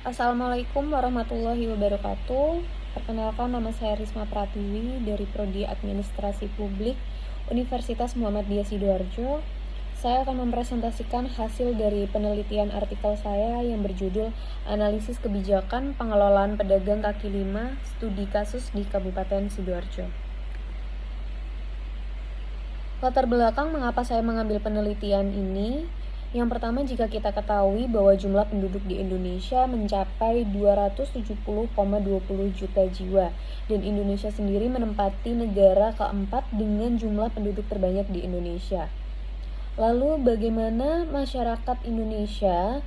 Assalamualaikum warahmatullahi wabarakatuh. Perkenalkan, nama saya Risma Pratiwi dari Prodi Administrasi Publik Universitas Muhammadiyah Sidoarjo. Saya akan mempresentasikan hasil dari penelitian artikel saya yang berjudul Analisis Kebijakan Pengelolaan Pedagang Kaki Lima Studi Kasus di Kabupaten Sidoarjo. Latar belakang mengapa saya mengambil penelitian ini. Yang pertama, jika kita ketahui bahwa jumlah penduduk di Indonesia mencapai 270,20 juta jiwa, dan Indonesia sendiri menempati negara keempat dengan jumlah penduduk terbanyak di Indonesia. Lalu bagaimana masyarakat Indonesia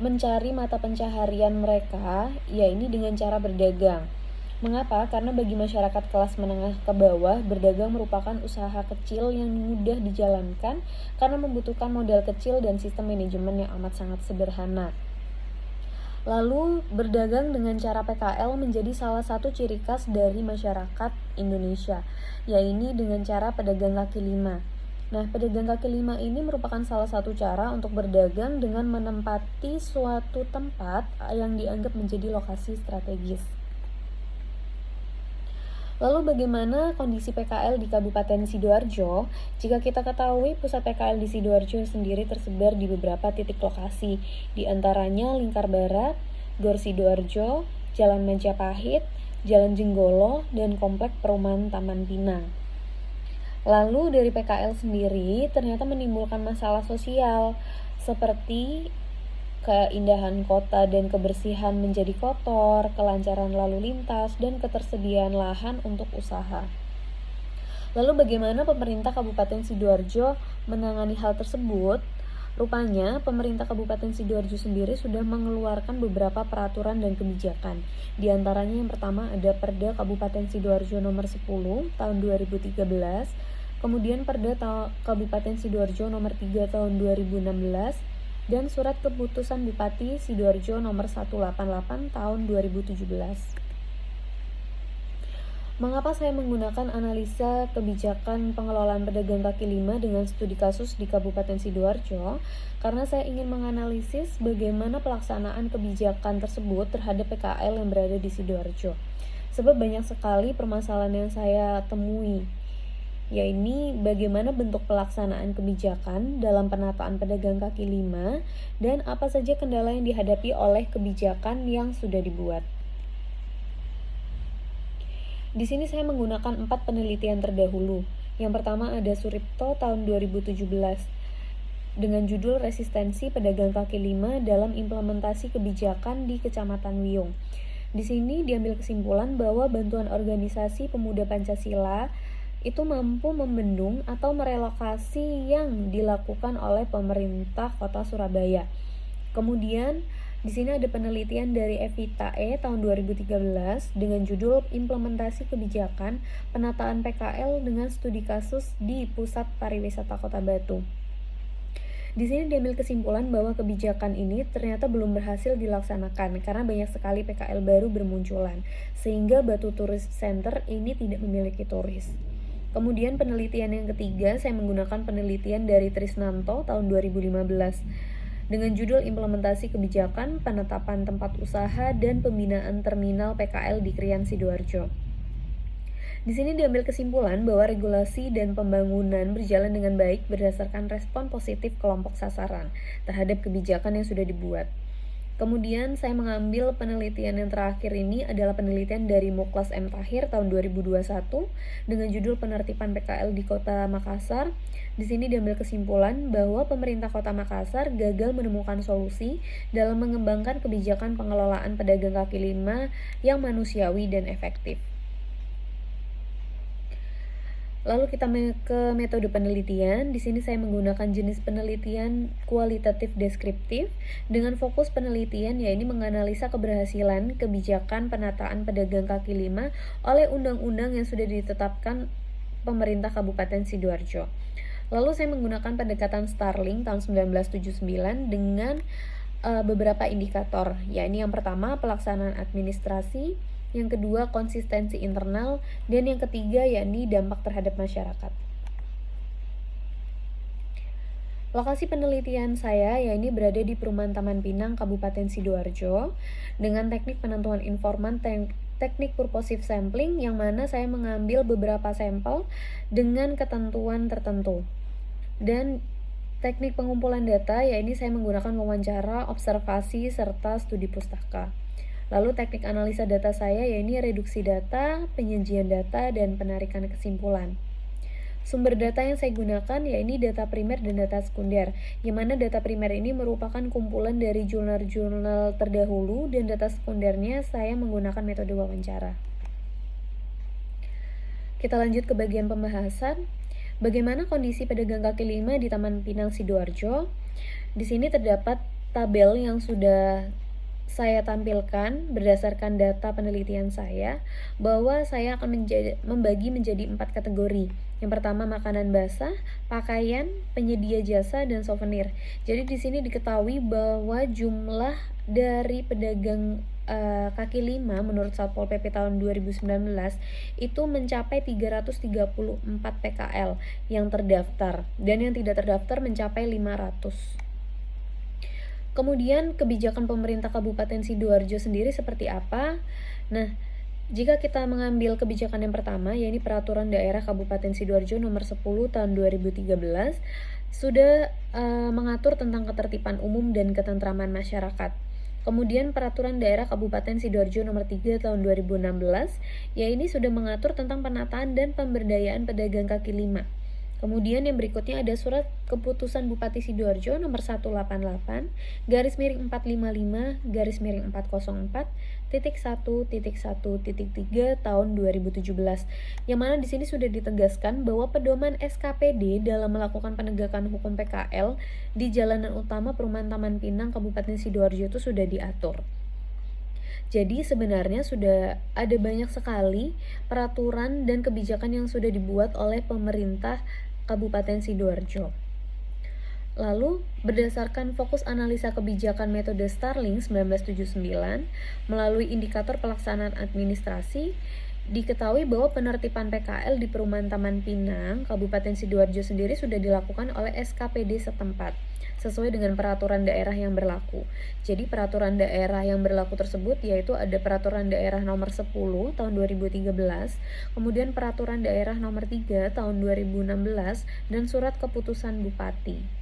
mencari mata pencaharian mereka, yaitu dengan cara berdagang. Mengapa? Karena bagi masyarakat kelas menengah ke bawah, berdagang merupakan usaha kecil yang mudah dijalankan karena membutuhkan modal kecil dan sistem manajemen yang amat sangat sederhana. Lalu, berdagang dengan cara PKL menjadi salah satu ciri khas dari masyarakat Indonesia, yaitu dengan cara pedagang kaki lima. Nah, pedagang kaki lima ini merupakan salah satu cara untuk berdagang dengan menempati suatu tempat yang dianggap menjadi lokasi strategis. Lalu bagaimana kondisi PKL di Kabupaten Sidoarjo? Jika kita ketahui, pusat PKL di Sidoarjo sendiri tersebar di beberapa titik lokasi, di antaranya Lingkar Barat, Gor Sidoarjo, Jalan Majapahit, Jalan Jenggolo, dan Komplek Perumahan Taman Pinang. Lalu dari PKL sendiri ternyata menimbulkan masalah sosial, seperti keindahan kota dan kebersihan menjadi kotor, kelancaran lalu lintas, dan ketersediaan lahan untuk usaha. Lalu bagaimana pemerintah Kabupaten Sidoarjo menangani hal tersebut? Rupanya pemerintah Kabupaten Sidoarjo sendiri sudah mengeluarkan beberapa peraturan dan kebijakan. Di antaranya yang pertama ada Perda Kabupaten Sidoarjo nomor 10 tahun 2013, kemudian Perda Kabupaten Sidoarjo nomor 3 tahun 2016, dan Surat Keputusan Bupati Sidoarjo nomor 188 tahun 2017. Mengapa saya menggunakan analisa kebijakan pengelolaan pedagang kaki lima dengan studi kasus di Kabupaten Sidoarjo? Karena saya ingin menganalisis bagaimana pelaksanaan kebijakan tersebut terhadap PKL yang berada di Sidoarjo. Sebab banyak sekali permasalahan yang saya temui, yaitu bagaimana bentuk pelaksanaan kebijakan dalam penataan pedagang kaki lima dan apa saja kendala yang dihadapi oleh kebijakan yang sudah dibuat. Di sini saya menggunakan 4 penelitian terdahulu. Yang pertama ada Suripto tahun 2017 dengan judul Resistensi Pedagang Kaki Lima dalam Implementasi Kebijakan di Kecamatan Wiyung. Di sini diambil kesimpulan bahwa bantuan organisasi pemuda Pancasila itu mampu membendung atau merelokasi yang dilakukan oleh pemerintah Kota Surabaya. Kemudian di sini ada penelitian dari Evitae tahun 2013 dengan judul Implementasi Kebijakan Penataan PKL dengan Studi Kasus di Pusat Pariwisata Kota Batu. Di sini diambil kesimpulan bahwa kebijakan ini ternyata belum berhasil dilaksanakan karena banyak sekali PKL baru bermunculan, sehingga Batu Tourist Center ini tidak memiliki turis. Kemudian penelitian yang ketiga, saya menggunakan penelitian dari Trisnanto tahun 2015 dengan judul Implementasi Kebijakan Penetapan Tempat Usaha dan Pembinaan Terminal PKL di Krian Sidoarjo. Di sini diambil kesimpulan bahwa regulasi dan pembangunan berjalan dengan baik berdasarkan respon positif kelompok sasaran terhadap kebijakan yang sudah dibuat. Kemudian saya mengambil penelitian yang terakhir ini adalah penelitian dari Muklas M. Tahir tahun 2021 dengan judul Penertiban PKL di Kota Makassar. Di sini diambil kesimpulan bahwa pemerintah Kota Makassar gagal menemukan solusi dalam mengembangkan kebijakan pengelolaan pedagang kaki lima yang manusiawi dan efektif. Lalu kita ke metode penelitian. Di sini saya menggunakan jenis penelitian kualitatif deskriptif dengan fokus penelitian yaitu menganalisa keberhasilan kebijakan penataan pedagang kaki lima oleh undang-undang yang sudah ditetapkan pemerintah Kabupaten Sidoarjo. Lalu saya menggunakan pendekatan Starling tahun 1979 dengan beberapa indikator, yaitu yang pertama pelaksanaan administrasi, yang kedua konsistensi internal, dan yang ketiga yakni dampak terhadap masyarakat. Lokasi penelitian saya ya ini berada di Perumahan Taman Pinang, Kabupaten Sidoarjo, dengan teknik penentuan informan teknik purposive sampling, yang mana saya mengambil beberapa sampel dengan ketentuan tertentu. Dan teknik pengumpulan data ya ini saya menggunakan wawancara, observasi, serta studi pustaka. Lalu teknik analisa data saya ya ini reduksi data, penyajian data, dan penarikan kesimpulan. Sumber data yang saya gunakan ya ini data primer dan data sekunder, yang mana data primer ini merupakan kumpulan dari jurnal-jurnal terdahulu, dan data sekundernya saya menggunakan metode wawancara. Kita lanjut ke bagian pembahasan. Bagaimana kondisi pedagang kaki lima di Taman Pinang Sidoarjo? Di sini terdapat tabel yang sudah saya tampilkan berdasarkan data penelitian saya, bahwa saya akan membagi menjadi 4 kategori. Yang pertama makanan basah, pakaian, penyedia jasa, dan souvenir. Jadi di sini diketahui bahwa jumlah dari pedagang kaki lima menurut Satpol PP tahun 2019 itu mencapai 334 PKL yang terdaftar, dan yang tidak terdaftar mencapai 500. Kemudian kebijakan pemerintah Kabupaten Sidoarjo sendiri seperti apa? Nah, jika kita mengambil kebijakan yang pertama, yaitu Peraturan Daerah Kabupaten Sidoarjo Nomor 10 Tahun 2013, sudah mengatur tentang ketertiban umum dan ketentraman masyarakat. Kemudian Peraturan Daerah Kabupaten Sidoarjo Nomor 3 Tahun 2016, ya ini sudah mengatur tentang penataan dan pemberdayaan pedagang kaki lima. Kemudian yang berikutnya ada Surat Keputusan Bupati Sidoarjo nomor 188/404.404.1.1.3 tahun 2017, yang mana di sini sudah ditegaskan bahwa pedoman SKPD dalam melakukan penegakan hukum PKL di jalanan utama Perumahan Taman Pinang Kabupaten Sidoarjo itu sudah diatur. Jadi sebenarnya sudah ada banyak sekali peraturan dan kebijakan yang sudah dibuat oleh pemerintah Kabupaten Sidoarjo. Lalu, berdasarkan fokus analisa kebijakan metode Starling 1979 melalui indikator pelaksanaan administrasi, diketahui bahwa penertiban PKL di Perumahan Taman Pinang, Kabupaten Sidoarjo sendiri sudah dilakukan oleh SKPD setempat, sesuai dengan peraturan daerah yang berlaku. Jadi peraturan daerah yang berlaku tersebut yaitu ada Peraturan Daerah Nomor 10 Tahun 2013, kemudian Peraturan Daerah Nomor 3 Tahun 2016, dan Surat Keputusan Bupati.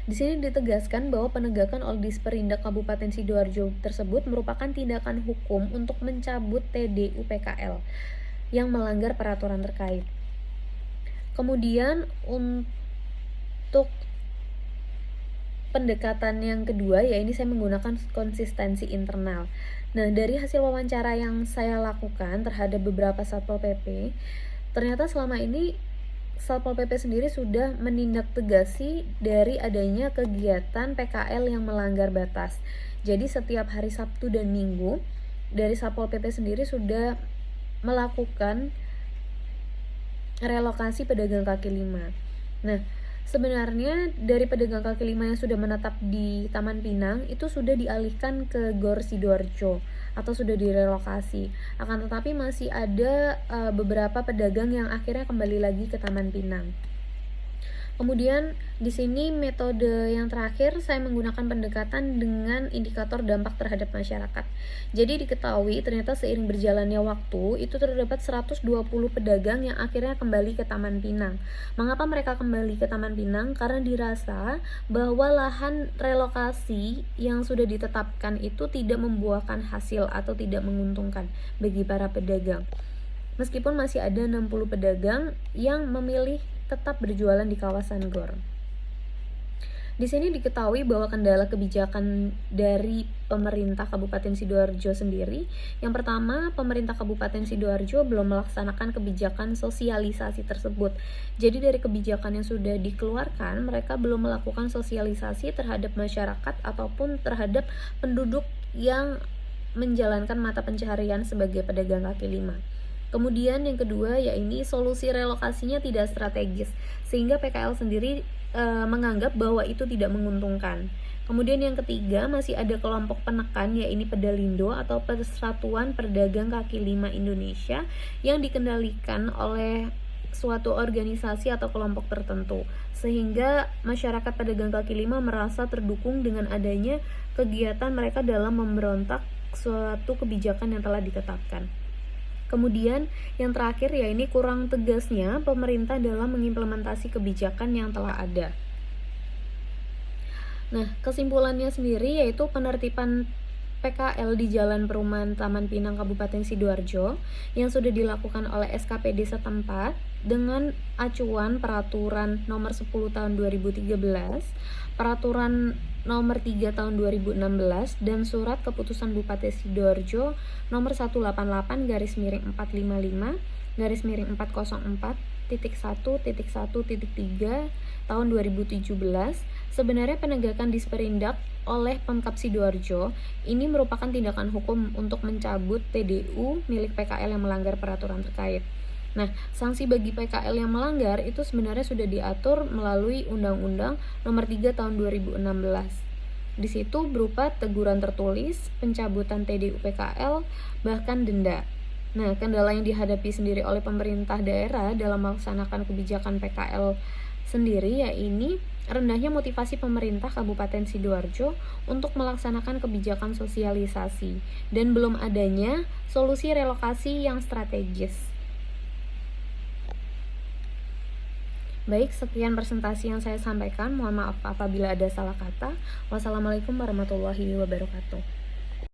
Di sini ditegaskan bahwa penegakan oleh Disperindak Kabupaten Sidoarjo tersebut merupakan tindakan hukum untuk mencabut TDU PKL yang melanggar peraturan terkait. Kemudian untuk pendekatan yang kedua, ya ini saya menggunakan konsistensi internal. Nah, dari hasil wawancara yang saya lakukan terhadap beberapa Satpol PP, ternyata selama ini Satpol PP sendiri sudah menindak tegasi dari adanya kegiatan PKL yang melanggar batas. Jadi setiap hari Sabtu dan Minggu dari Satpol PP sendiri sudah melakukan relokasi pedagang kaki lima. Nah, sebenarnya dari pedagang kaki lima yang sudah menetap di Taman Pinang itu sudah dialihkan ke Gor Sidoarjo atau sudah direlokasi. Akan tetapi masih ada beberapa pedagang yang akhirnya kembali lagi ke Taman Pinang. Kemudian di sini metode yang terakhir saya menggunakan pendekatan dengan indikator dampak terhadap masyarakat. Jadi diketahui ternyata seiring berjalannya waktu itu terdapat 120 pedagang yang akhirnya kembali ke Taman Pinang. Mengapa mereka kembali ke Taman Pinang? Karena dirasa bahwa lahan relokasi yang sudah ditetapkan itu tidak membuahkan hasil atau tidak menguntungkan bagi para pedagang. Meskipun masih ada 60 pedagang yang memilih tetap berjualan di kawasan Gor. Di sini diketahui bahwa kendala kebijakan dari pemerintah Kabupaten Sidoarjo sendiri, yang pertama, pemerintah Kabupaten Sidoarjo belum melaksanakan kebijakan sosialisasi tersebut. Jadi dari kebijakan yang sudah dikeluarkan, mereka belum melakukan sosialisasi terhadap masyarakat ataupun terhadap penduduk yang menjalankan mata pencaharian sebagai pedagang kaki lima. Kemudian yang kedua, yaitu solusi relokasinya tidak strategis, sehingga PKL sendiri menganggap bahwa itu tidak menguntungkan. Kemudian yang ketiga, masih ada kelompok penekan, yaitu Pedalindo atau Persatuan Pedagang Kaki Lima Indonesia, yang dikendalikan oleh suatu organisasi atau kelompok tertentu, sehingga masyarakat pedagang kaki lima merasa terdukung dengan adanya kegiatan mereka dalam memberontak suatu kebijakan yang telah ditetapkan. Kemudian yang terakhir ya ini kurang tegasnya pemerintah dalam mengimplementasi kebijakan yang telah ada. Nah, kesimpulannya sendiri yaitu penertiban PKL di Jalan Perumahan Taman Pinang Kabupaten Sidoarjo yang sudah dilakukan oleh SKPD setempat dengan acuan Peraturan Nomor 10 Tahun 2013, Peraturan Nomor 3 Tahun 2016, dan Surat Keputusan Bupati Sidoarjo Nomor 188/405/404.1.1.3 tahun 2017. Sebenarnya penegakan Disperindak oleh Pemkab Sidoarjo ini merupakan tindakan hukum untuk mencabut TDU milik PKL yang melanggar peraturan terkait. Nah, sanksi bagi PKL yang melanggar itu sebenarnya sudah diatur melalui Undang-Undang Nomor 3 Tahun 2016. Di situ berupa teguran tertulis, pencabutan TDU PKL, bahkan denda. Nah, kendala yang dihadapi sendiri oleh pemerintah daerah dalam melaksanakan kebijakan PKL sendiri yaitu rendahnya motivasi pemerintah Kabupaten Sidoarjo untuk melaksanakan kebijakan sosialisasi dan belum adanya solusi relokasi yang strategis. Baik, sekian presentasi yang saya sampaikan. Mohon maaf apabila ada salah kata. Wassalamualaikum warahmatullahi wabarakatuh.